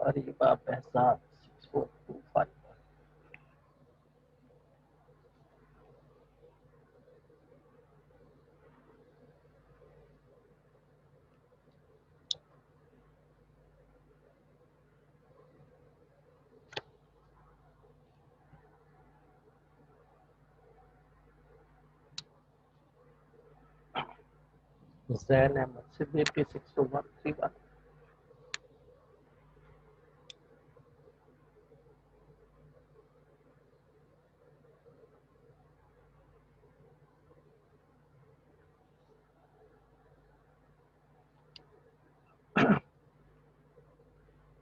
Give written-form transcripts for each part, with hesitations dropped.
Ariba Behzad 6425. Zain Ahmed Siddiqui 62131.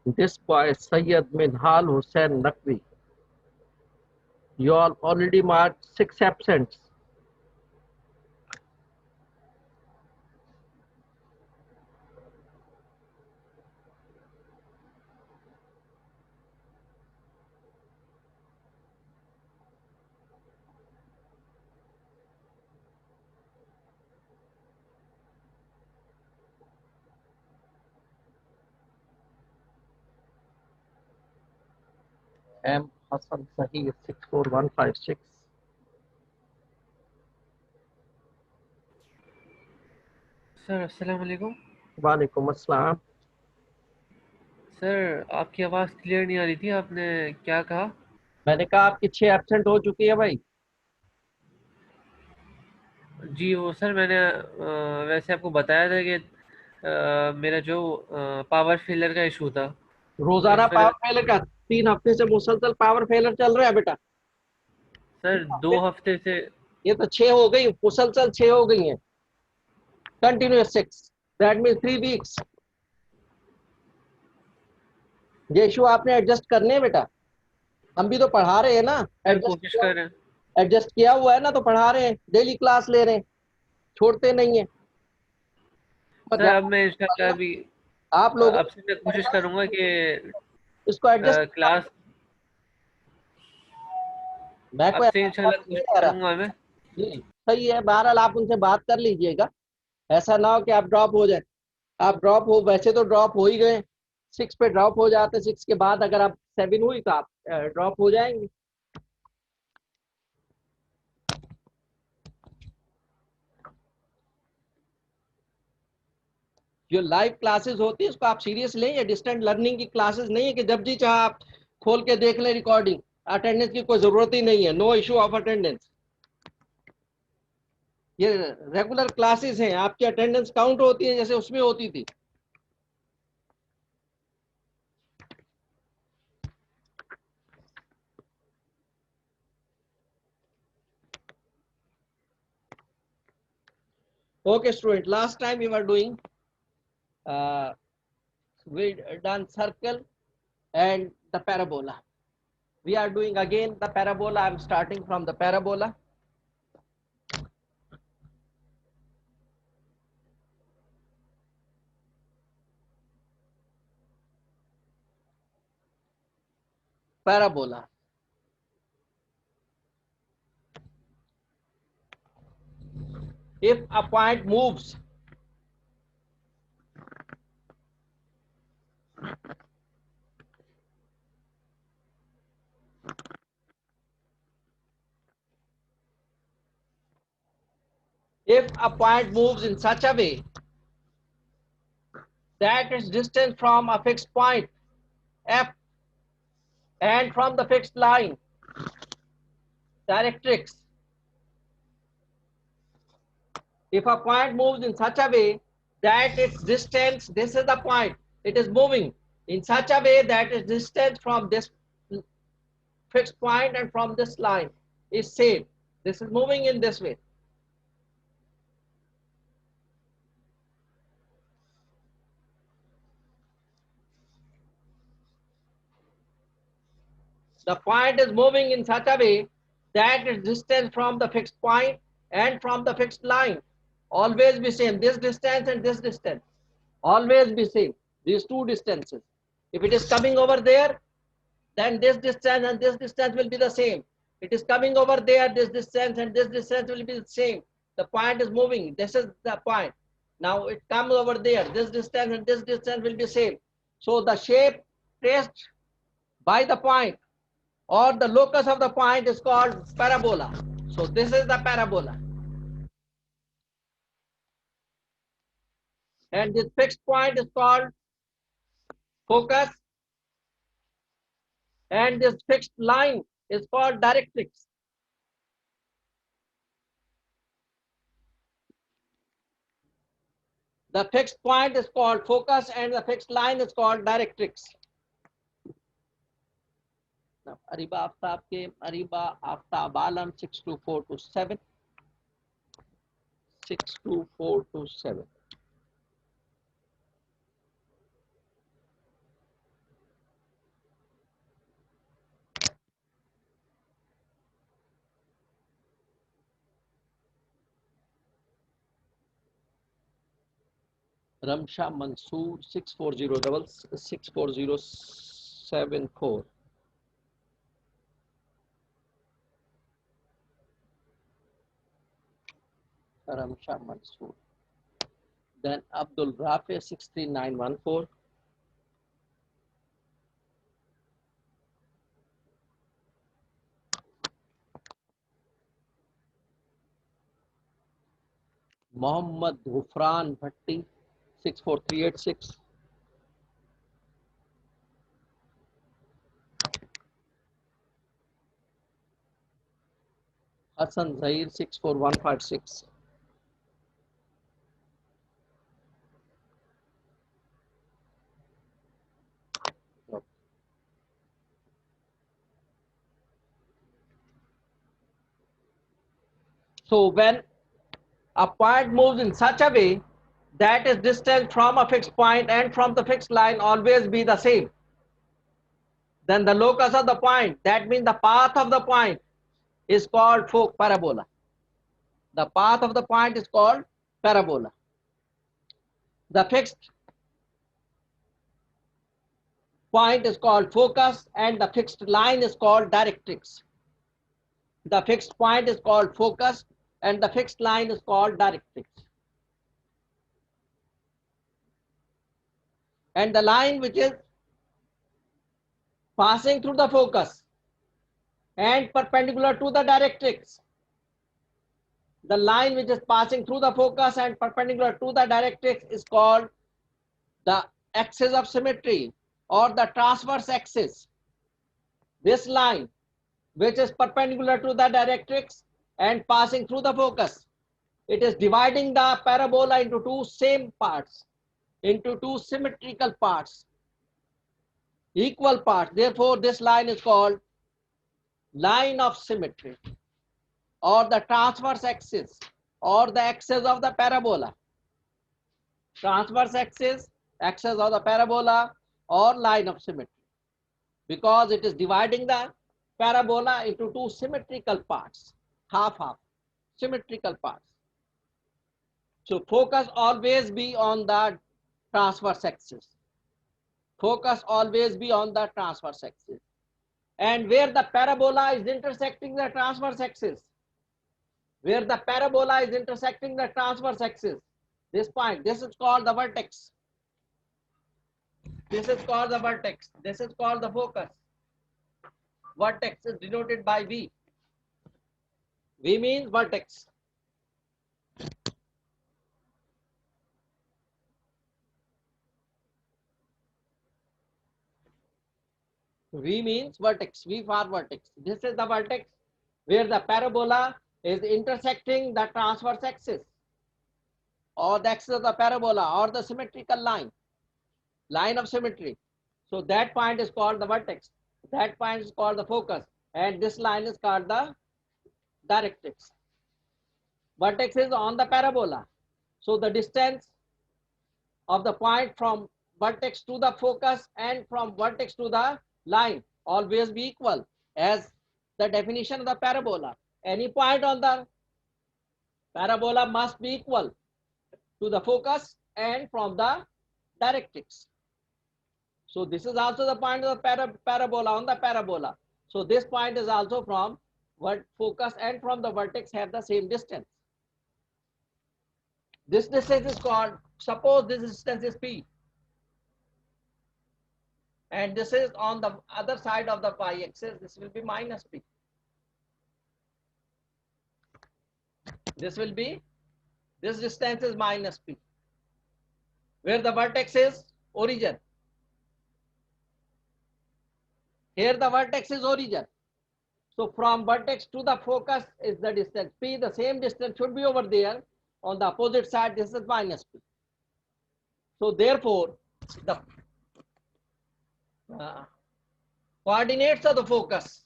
This boy Sayyid Minhal Hussain Naqvi. You all already marked 6 absents. M. Hassan Sahih 64156. Sir अस्सलाम वालेकुम। वालेकुम अस्सलाम। Sir आपकी आवाज़ clear नहीं आ रही थी, आपने क्या कहा? मैंने कहा आपकी 6 एब्सेंट हो चुकी है भाई। जी वो सर मैंने वैसे आपको बताया था कि मेरा जो पावर फेलर का इशू था, तो रोजाना इस वजह पावर फेलर का 3 हफ्ते से मुसलसल पावर फेलर चल रहा है बेटा। सर 2 हफ्ते से। ये तो 6 हो गई, मुसलसल 6 हो गई हैं। Continuous 6, that mean 3 weeks. ये इशू आपने एडजस्ट करने हैं बेटा। हम भी तो पढ़ा रहे हैं ना। सर कोशिश एडजस्ट कर रहे हैं। एडजस्ट किया हुआ है ना, तो पढ़ा रहे हैं, डेली क्लास ले रहे हैं, छोड़ते नहीं है। पर सर अब ध्यान मैं इंशाल्लाह रखना, अभी आप लोगों अब से मैं कोशिश को करूंगा कि इसको एडजस्ट। क्लास मैं अब कोई से ऐसा इंशाल्लाह नहीं कोशिश कह रहा। करूंगा मैं। जी सही है, बहरहाल आप उनसे बात कर लीजिएगा। ऐसा ना हो कि आप ड्रॉप हो जाए। आप ड्रॉप हो, वैसे तो ड्रॉप हो ही गए। 6 पे ड्रॉप हो जाते, 6 के बाद अगर आप 7 हुई तो आप ड्रॉप हो जाएंगे। जो लाइव क्लासेस होती है उसको आप सीरियस लें। ये डिस्टेंट लर्निंग की क्लासेस नहीं है कि जब जी चाहे आप खोल के देख लें रिकॉर्डिंग। अटेंडेंस की कोई जरूरत ही नहीं है, नो इशू ऑफ अटेंडेंस। ये रेगुलर क्लासेस हैं, आपकी अटेंडेंस काउंट होती है जैसे उसमें होती थी। Okay student, last time we were doing we done circle and the parabola. We are doing again the parabola. I'm starting from the parabola. Parabola. If a point moves in such a way that its distance from a fixed point f and from the fixed line directrix. If a point moves in such a way that its distance, this is the point, it is moving in such a way that its distance from this fixed point and from this line is same. This is moving in this way. The point is moving in such a way that its distance from the fixed point and from the fixed line always be same. This distance and this distance always be same. These two distances. If it is coming over there, then this distance and this distance will be the same. It is coming over there, this distance and this distance will be the same. The point is moving. This is the point. Now it comes over there. This distance and this distance will be same. So the shape traced by the point or the locus of the point is called parabola. So this is the parabola. And this fixed point is called focus, and this fixed line is called directrix. The fixed point is called focus and the fixed line is called directrix. Now, Ariba Aftab ke Ariba Aftab Alam 62427. 62427. Ramsha Mansoor 64074. Ramsha Mansoor. Then Abdul Rafi 63914. Mohammad Ghufran Bhatti 64386. Hassan Zahir 64156. So when a point moves in such a way that is distance from a fixed point and from the fixed line always be the same, then the locus of the point, that means the path of the point, is called parabola. The path of the point is called parabola. The fixed point is called focus and the fixed line is called directrix. The fixed point is called focus and the fixed line is called directrix. And the line which is passing through the focus and perpendicular to the directrix, the line which is passing through the focus and perpendicular to the directrix is called the axis of symmetry or the transverse axis. This line which is perpendicular to the directrix and passing through the focus, it is dividing the parabola into two same parts, into two symmetrical parts, equal parts. Therefore, this line is called line of symmetry or the transverse axis or the axis of the parabola. Transverse axis, axis of the parabola or line of symmetry, because it is dividing the parabola into two symmetrical parts, half symmetrical parts. So focus always be on the transverse axis. Focus always be on the transverse axis. And where the parabola is intersecting the transverse axis, where the parabola is intersecting the transverse axis, this point, this is called the vertex. This is called the vertex. This is called the focus. Vertex is denoted by V. V means vertex. V means vertex. V for vertex. This is the vertex where the parabola is intersecting the transverse axis or the axis of the parabola or the symmetrical line, line of symmetry. So that point is called the vertex. That point is called the focus. And this line is called the directrix. Vertex is on the parabola. So the distance of the point from vertex to the focus and from vertex to the line always be equal as the definition of the parabola. Any point on the parabola must be equal to the focus and from the directrix. So this is also the point of the parabola on the parabola. So this point is also from focus and from the vertex have the same distance. This distance is called, suppose this distance is P. and this is on the other side of the y-axis. This will be minus p. This will be, this distance is minus p, where the vertex is origin. Here the vertex is origin. So from vertex to the focus is the distance p. The same distance should be over there. On the opposite side, this is minus p. So therefore, the coordinates of the focus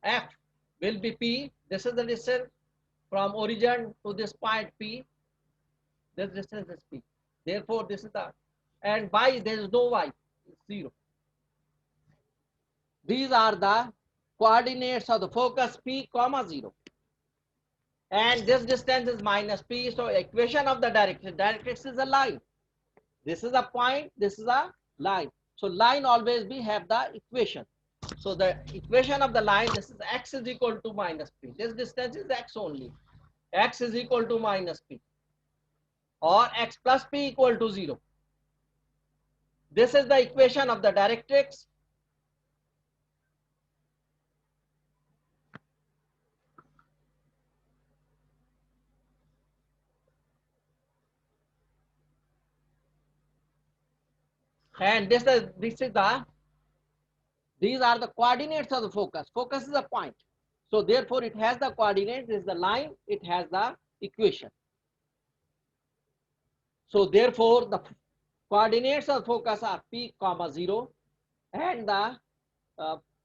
f will be p. This is the distance from origin to this point p. This distance is p. Therefore, this is the, and y, there is no y, it's 0. These are the coordinates of the focus p comma 0. And this distance is minus p. So equation of the directrix is a line. This is a point, this is a line. So line always be have the equation. So the equation of the line, this is x is equal to minus p. This distance is x only. X is equal to minus p, or x plus p equal to 0. This is the equation of the directrix. And these are the coordinates of the focus. Focus is a point. So therefore it has the coordinates, this is the line, it has the equation. So therefore the coordinates of focus are p comma 0, and the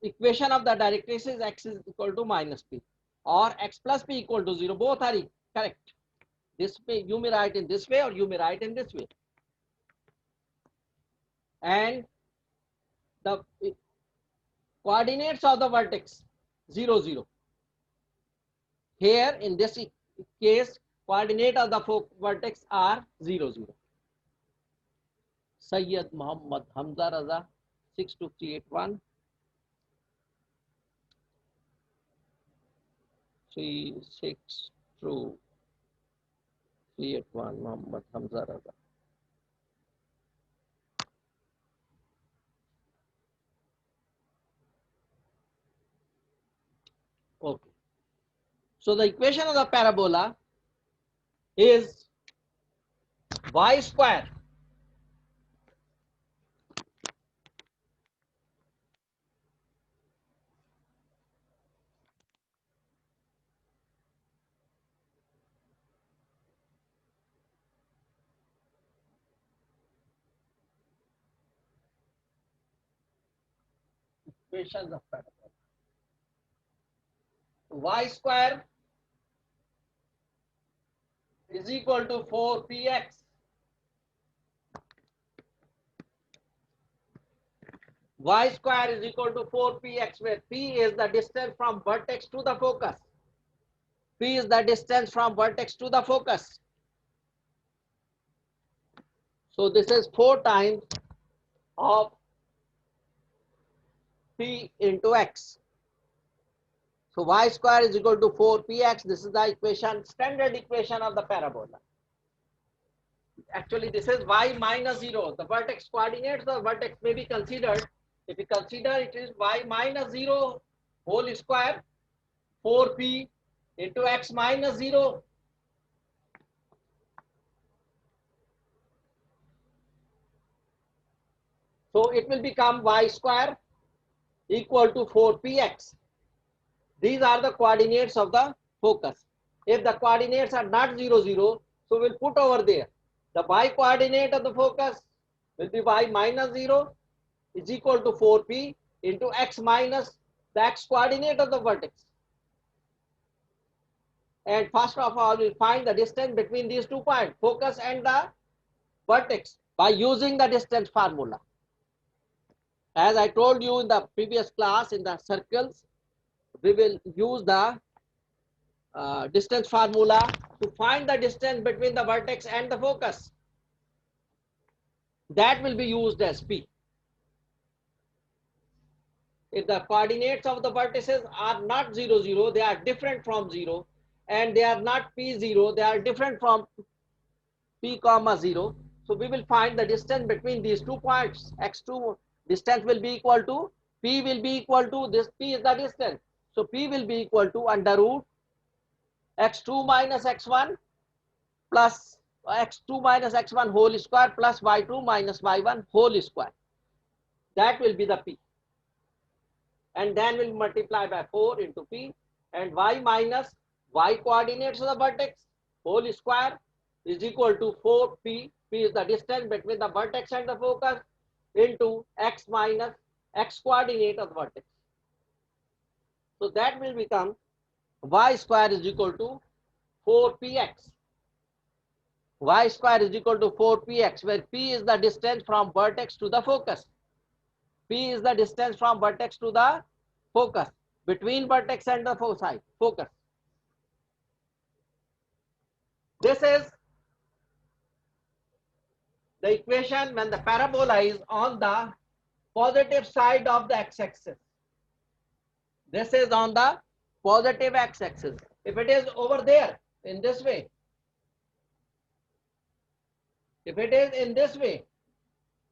equation of the directrix is x is equal to minus p, or x plus p equal to 0. Both are correct. This way you may write in this way, or you may write in this way. And the coordinates of the vertex 0 0. Here in this case, coordinate of the vertex are 0 0. Sayyid Muhammad Hamza Raza 62381 362 Muhammad Hamza Raza. Okay. So the equation of the parabola is y square equations of parabola. Y square is equal to 4px. Y square is equal to 4px, where p is the distance from vertex to the focus. P is the distance from vertex to the focus. So this is 4 times of p into x. So y square is equal to 4px. This is the equation, standard equation of the parabola. Actually, this is y minus 0. The vertex coordinates of vertex may be considered. If we consider, it is y minus 0 whole square 4p into x minus 0. So it will become y square equal to 4px. These are the coordinates of the focus. If the coordinates are not 0 0, so we'll put over there. The y coordinate of the focus will be y minus 0 is equal to 4p into x minus the x coordinate of the vertex. And first of all, we'll find the distance between these 2 points, focus and the vertex, by using the distance formula. As I told you in the previous class, in the circles, we will use the distance formula to find the distance between the vertex and the focus. That will be used as p. If the coordinates of the vertices are not 0 0, they are different from 0, and they are not p0, they are different from p comma 0. So we will find the distance between these 2 points, x2 distance will be equal to, P will be equal to, this P is the distance. So P will be equal to under root x2 minus x1 plus x2 minus x1 whole square plus y2 minus y1 whole square. That will be the P. And then we'll multiply by 4 into P, and y minus y coordinates of the vertex whole square is equal to 4P. P is the distance between the vertex and the focus into x minus x coordinate of the vertex. So that will become y square is equal to 4px. Y square is equal to 4px, where p is the distance from vertex to the focus. P is the distance from vertex to the focus, between vertex and the foci, focus. This is the equation when the parabola is on the positive side of the x-axis. This is on the positive x-axis. If it is over there in this way, if it is in this way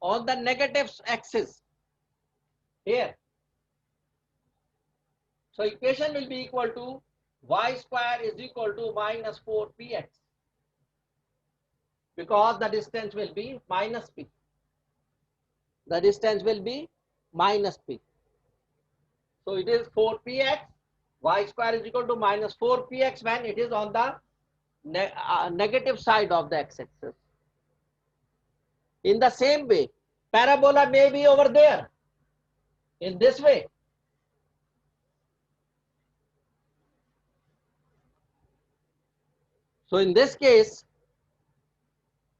on the negative axis here, so equation will be equal to y square is equal to minus 4px, because the distance will be minus p. The distance will be minus p. So it is 4px, y square is equal to minus 4px when it is on the negative side of the x-axis. In the same way, parabola may be over there in this way. So in this case,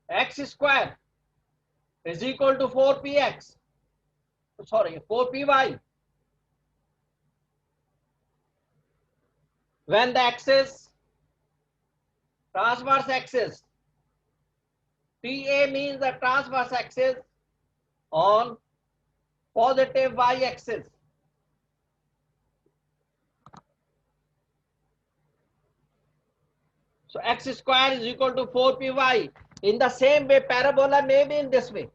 x square is equal to 4px, sorry, 4py. When the axis, transverse axis, TA means the transverse axis on positive y-axis. So x square is equal to 4py. In the same way, parabola may be in this way,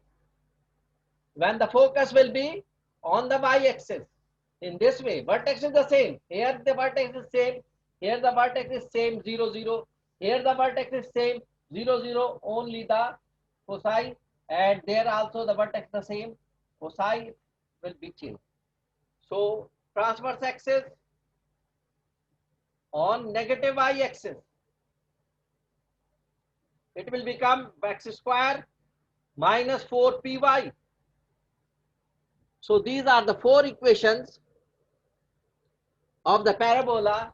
when the focus will be on the y-axis. In this way, vertex is the same. Here the vertex is same. Here the vertex is same, 0, 0. Here the vertex is same, 0, 0. Only the foci, and there also the vertex the same. Foci will be changed. So transverse axis on negative y-axis, it will become x square minus 4py. So these are the four equations of the parabola.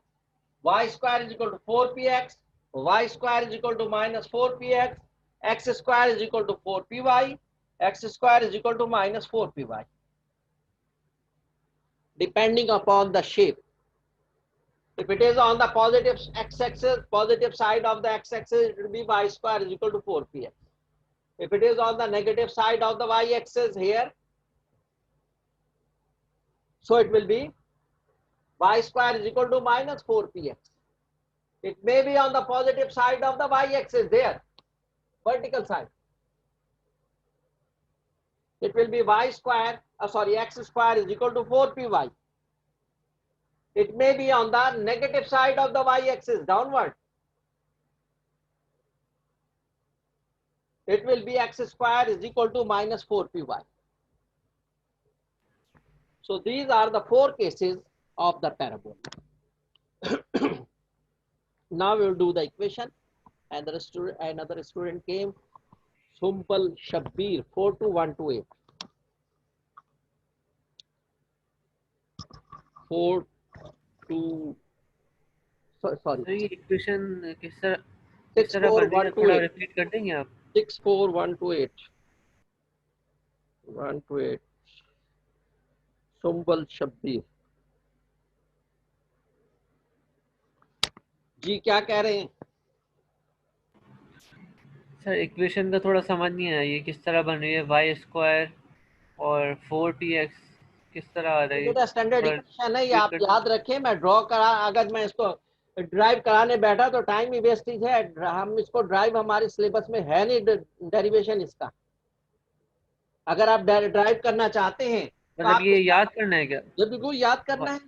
Y square is equal to 4px, y square is equal to minus 4px, x square is equal to 4py, x square is equal to minus 4py, depending upon the shape. If it is on the positive x-axis, positive side of the x-axis, it will be y square is equal to 4px. If it is on the negative side of the y-axis here, so it will be y square is equal to minus 4px. It may be on the positive side of the y-axis there, vertical side. It will be y square, x square is equal to 4py. It may be on the negative side of the y-axis, downward. It will be x square is equal to minus 4py. So these are the four cases of the parabola. Now we will do the equation. And another student came, Sumbal Shabbir, 42128. 4 2 sorry. तो ये equation किस तरह बन रही है, थोड़ा repeat कर देंगे आप? 64128 128 सुम्बल शब्बीर जी क्या कह रहे हैं सर? इक्वेशन का थोड़ा समझ नहीं आया, ये किस तरह बन रही है? y स्क्वायर और 4px किस तरह आ रही है? स्टैंडर्ड इक्वेशन है ये, आप याद रखें। मैं ड्रॉ करा, अगर मैं इसको ड्राइव कराने बैठा तो टाइम ही वेस्टेज है। हम इसको ड्राइव हमारे सिलेबस में है नहीं, डेरिवेशन इसका। अगर आप ड्राइव करना चाहते हैं तो मतलब आप ये याद करना है क्या? ये बिल्कुल याद करना है।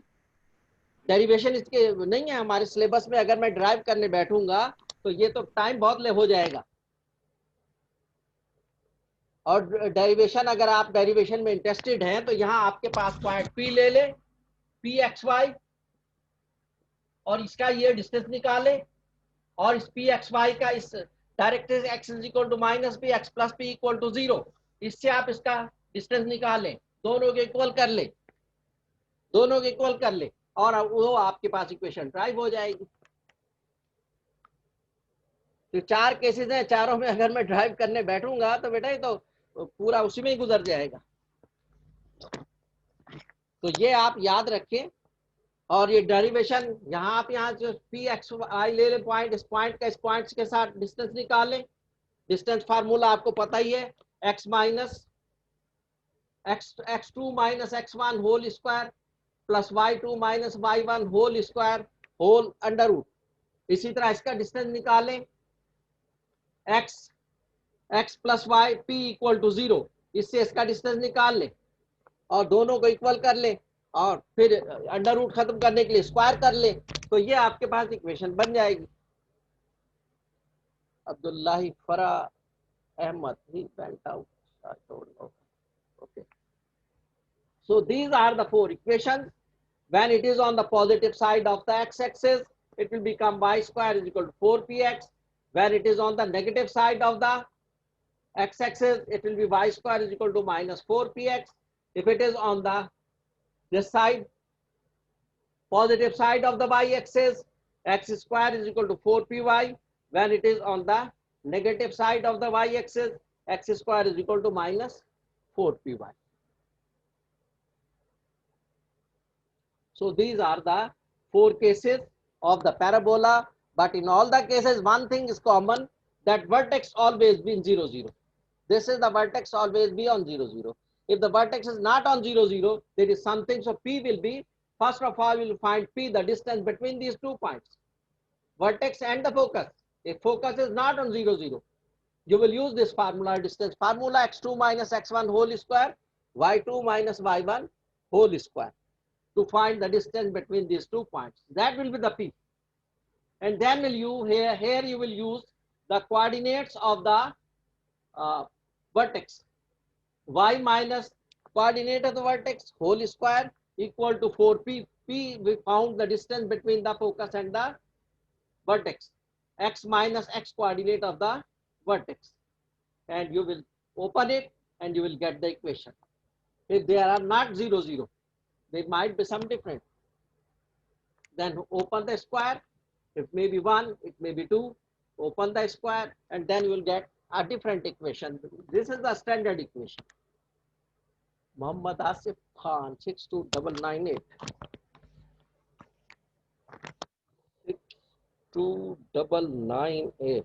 डेरिवेशन इसके नहीं है हमारे सिलेबस में। अगर मैं ड्राइव करने बैठूंगा तो ये तो टाइम बहुत ले हो जाएगा। और डेरिवेशन, अगर आप डेरिवेशन में इंटरेस्टेड हैं तो यहाँ आपके पास पॉइंट पी ले ले, पी एक्स वाई, और इसका ये डिस्टेंस निकाले, और इस पी एक्स वाई का इस directrix x is equal to minus p x plus p equal to 0, इससे आप इसका डिस्टेंस निकालें, दोनों के इक्वल कर ले, दोनों के इक्वल कर ले, और वो आपके पास इक्वेशन ड्राइव हो जाएगी। तो 4 केसेस हैं, चारों में अगर मैं ड्राइव करने बैठूंगा तो बेटा ये तो पूरा उसी में ही गुजर जाएगा। तो ये आप याद रखें। और ये डेरिवेशन यहाँ आप यहाँ जो पी एक्स आई ले ले पॉइंट, इस पॉइंट का इस पॉइंट के साथ डिस्टेंस निकालें। डिस्टेंस फार्मूला आपको पता ही है, x minus x2 minus x1 whole square plus y2 minus y1 whole square whole under root. इसी तरह इसका डिस्टेंस निकालें, x plus y p equal to 0, इससे इसका डिस्टेंस निकाल ले और दोनों को इक्वल कर ले, और फिर अंडर रूट खत्म करने के लिए स्क्वायर कर ले, तो ये आपके पास इक्वेशन बन जाएगी। Abdullahi Farah Ahmed he went out, I don't know. Okay, so these are the 4 equations. When it is on the positive side of the x-axis, it will become y square is equal to 4px. When it is on the negative side of the x-axis, it will be y square is equal to minus 4px. If it is on the this side, positive side of the y-axis, x square is equal to 4py. When it is on the negative side of the y-axis, x square is equal to minus 4py. So these are the 4 cases of the parabola, but in all the cases one thing is common, that vertex always be in 0, 0. This is the vertex always be on 0, 0. If the vertex is not on 0, 0, there is something, so P will be, first of all we will find P, the distance between these 2 points, vertex and the focus. If focus is not on 0, 0, you will use this formula, distance formula, x2 minus x1 whole square, y2 minus y1 whole square, to find the distance between these 2 points. That will be the P. And then will you here you will use the coordinates of the vertex. Y minus coordinate of the vertex whole square equal to 4p. P we found the distance between the focus and the vertex. X minus x coordinate of the vertex. And you will open it and you will get the equation. If they are not 0, 0, there might be some different. Then open the square. It may be 1, it may be 2. Open the square and then you will get a different equation. This is the standard equation. Muhammad Asif Khan 62998. 62998.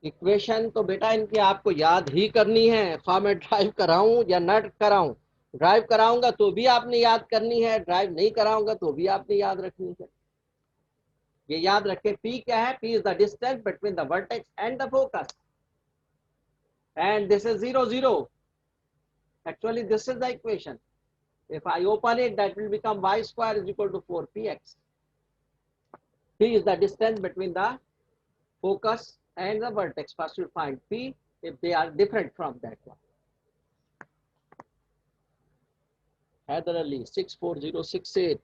Equation तो बेटा इनकी आपको याद ही करनी है, खा मैं drive कराऊं या न कराऊं। ड्राइव कराऊंगा तो भी आपने याद करनी है, ड्राइव नहीं कराऊंगा तो भी आपने याद रखनी है। ये याद रखें, P क्या है? P is the distance between the vertex and the focus, and this is 0, 0. Actually this is the equation. If I open it, that will become y square is equal to 4px. P is the distance between the focus and the vertex. First you find P if they are different from that one. Heather Ali 64068.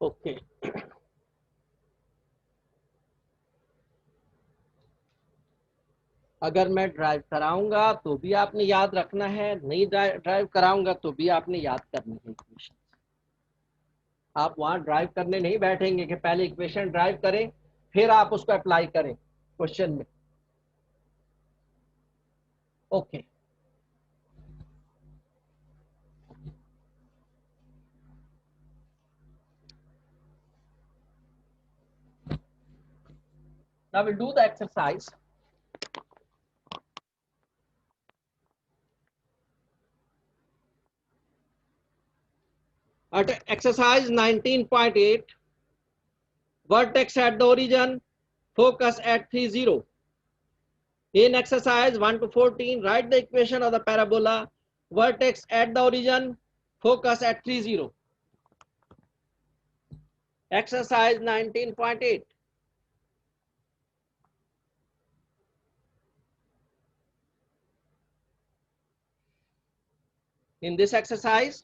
Okay, अगर मैं drive कराऊंगा तो भी आपने याद रखना है, नहीं ड्राइव कराऊंगा तो भी आपने याद करनी है इक्वेशन। आप वहां ड्राइव करने नहीं बैठेंगे कि पहले इक्वेशन ड्राइव करें फिर आप उसको अप्लाई करें क्वेश्चन में। Okay, Now we'll do the exercise. At exercise 19.8, vertex at the origin, focus at 3, 0. In exercise 1 to 14, write the equation of the parabola, vertex at the origin, focus at 3, 0. Exercise 19.8. In this exercise,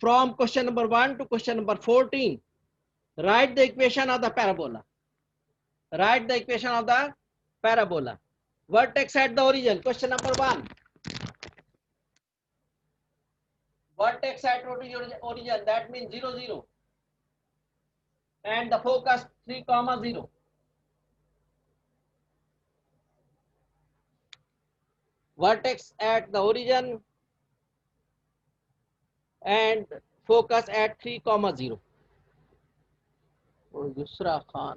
from question number 1 to question number 14, write the equation of the parabola. Write the equation of the parabola. Vertex at the origin, question number 1. Vertex at origin, that means 0, 0. And the focus 3, 0. Vertex at the origin and focus at 3, 0. Yusra Khan.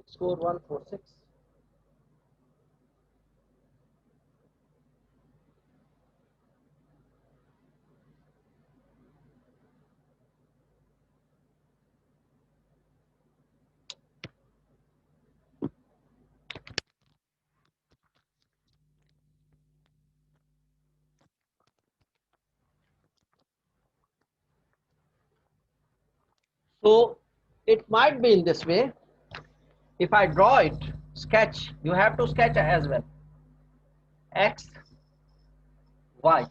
Score 146. So it might be in this way. If I draw it, sketch, you have to sketch as well. X, Y.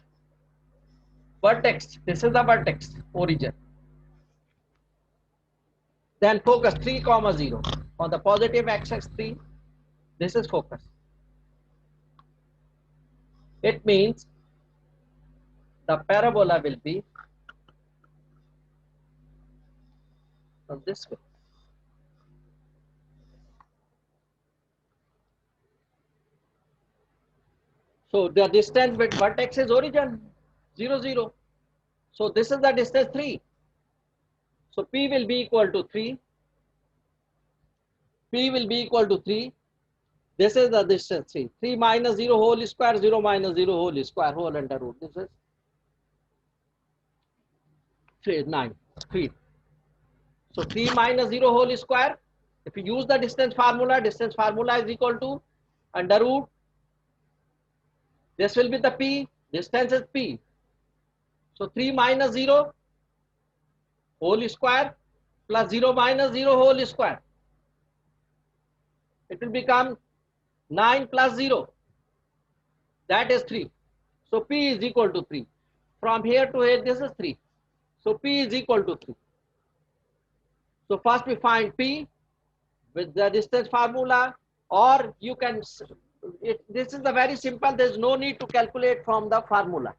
Vertex, this is the vertex, origin. Then focus 3, 0. On the positive axis 3, this is focus. It means the parabola will be from this way. So the distance with vertex is origin 0, 0. So this is the distance 3. So P will be equal to 3. P will be equal to 3. This is the distance 3. 3 minus 0 whole square, 0 minus 0 whole square, whole under root. This is 3, 9, 3. So 3 minus 0 whole square. If you use the distance formula is equal to under root. This will be the P. Distance is P. So 3 minus 0 whole square plus 0 minus 0 whole square. It will become 9 plus 0. That is 3. So P is equal to 3. From here to here, this is 3. So P is equal to 3. So first we find P with the distance formula, or you can, this is the very simple, there is no need to calculate from the formula.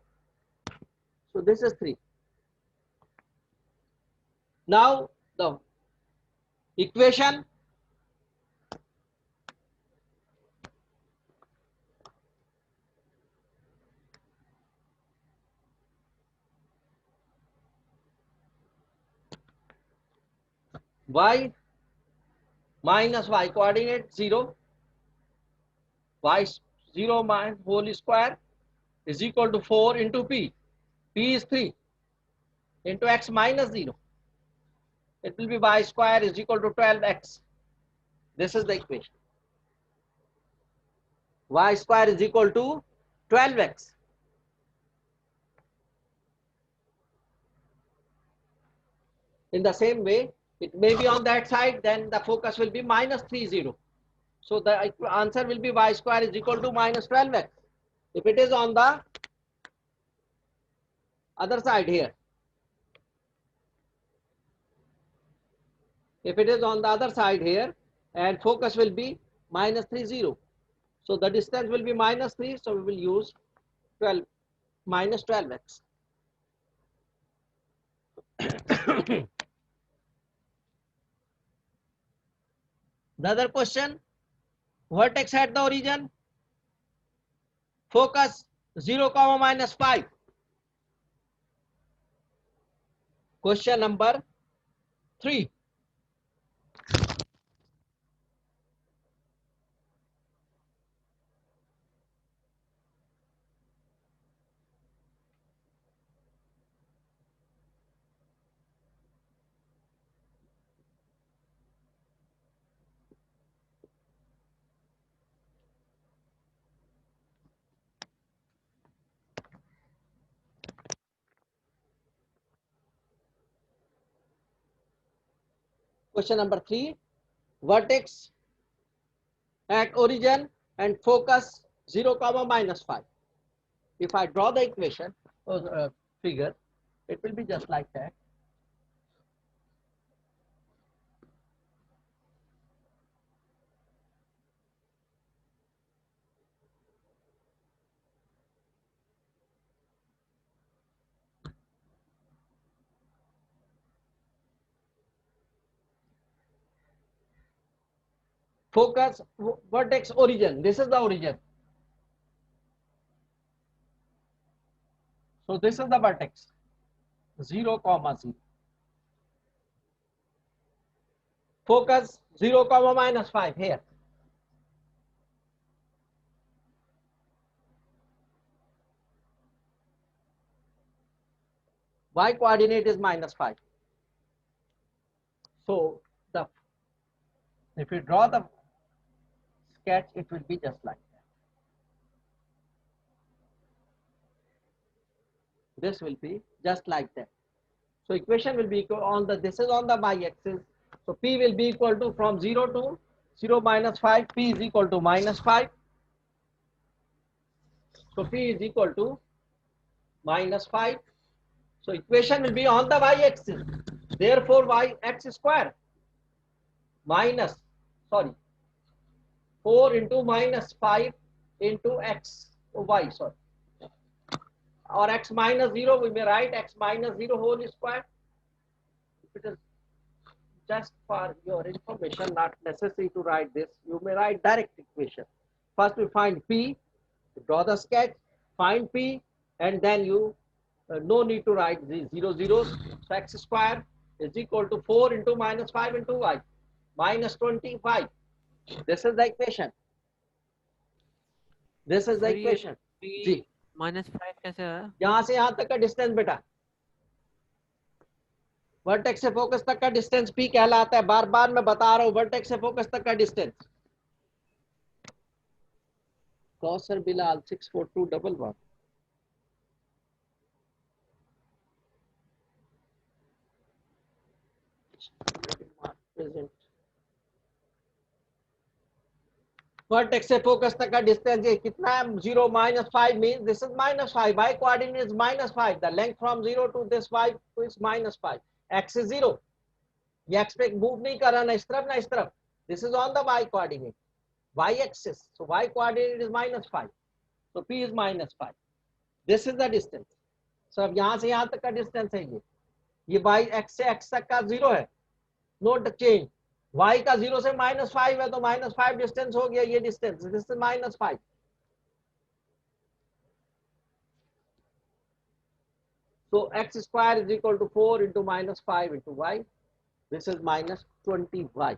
So this is 3. Now the equation, y minus y coordinate 0, y 0 minus whole square is equal to 4 into P. P is 3 into x minus 0. It will be y square is equal to 12x. This is the equation. Y square is equal to 12x. In the same way, it may be on that side, then the focus will be minus 3, 0. So the answer will be y square is equal to minus 12x. If it is on the other side here, if it is on the other side here, and focus will be minus 3, 0. So the distance will be minus 3, so we will use 12 minus 12x. The other question, vertex at the origin, focus 0 comma minus 5. Question number 3. Question number 3. Vertex at origin and focus 0 comma minus 5. If I draw the equation or figure, it will be just like that. Focus vertex origin. This is the origin. So this is the vertex. 0 comma 0. Focus 0 comma minus 5 here. Y coordinate is minus 5. So the if you draw the sketch, it will be just like that. This will be just like that. So equation will be equal on the, this is on the y-axis. So P will be equal to from 0 to 0 minus 5, P is equal to minus 5. So P is equal to minus 5. So equation will be on the y-axis. Therefore y-x square minus, sorry, 4 into minus 5 into x, y, sorry. Or x minus 0, we may write x minus 0 whole square. It is just for your information, not necessary to write this. You may write direct equation. First we find P, draw the sketch, find P, and then you no need to write the 0 zeros. So x square is equal to 4 into minus 5 into y, minus 25. This is the equation. This is the equation. जी -5 कैसे है? यहाँ से यहाँ तक का distance बेटा, vertex से focus तक का डिस्टेंस P कहलाता है. बार बार मैं बता रहा हूँ, वर्टेक्स से फोकस तक का distance. Kausar Bilal 64211. Present. Vertex से फोकस तक का डिस्टेंस ये कितना है? 0 minus 5 means this is minus 5. Y coordinate is minus 5. The length from 0 to this y is minus 5. X is 0. ये x पे मूव नहीं कर रहा, ना इस तरफ ना इस तरफ. This is on the y coordinate, y axis. So y coordinate is minus 5. So P is minus 5. This is the distance. So अब यहाँ से यहाँ तक का डिस्टेंस है ये y x से x तक का 0 है. Note change. y का 0 से -5 है तो -5 डिस्टेंस हो गया ये distance. This is -5. So x square is equal to 4 into -5 into y. This is -20y.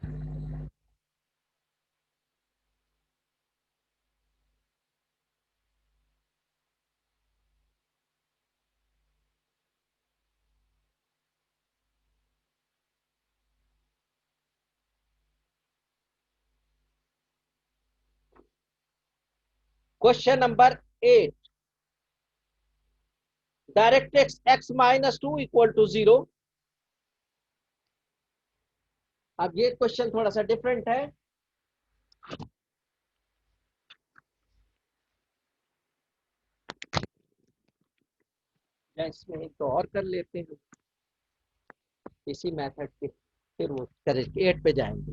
Question number 8. Directrix x minus 2 equal to 0. अब ये क्वेश्चन थोड़ा सा डिफरेंट है. या इसमें एक तो और कर लेते हैं इसी मेथड के, फिर वो करेंगे 8 पे जाएंगे.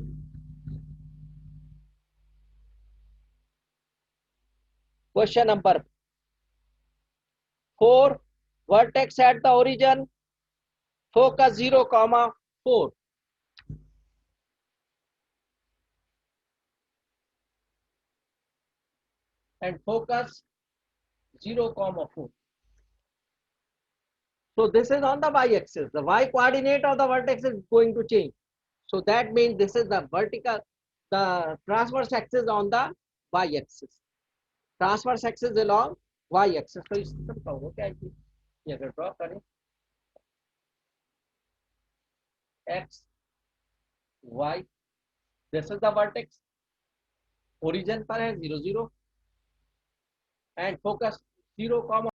Question number 4. Vertex at the origin, focus 0 comma 4. And focus 0,4. So this is on the y-axis. The y coordinate of the vertex is going to change. So that means this is the vertical, the transverse axis on the y-axis. Transverse axis along y-axis. तो इस system का होगा क्या ये अगर draw करें x y, this is the vertex, origin पर है 0 0 and focus 0,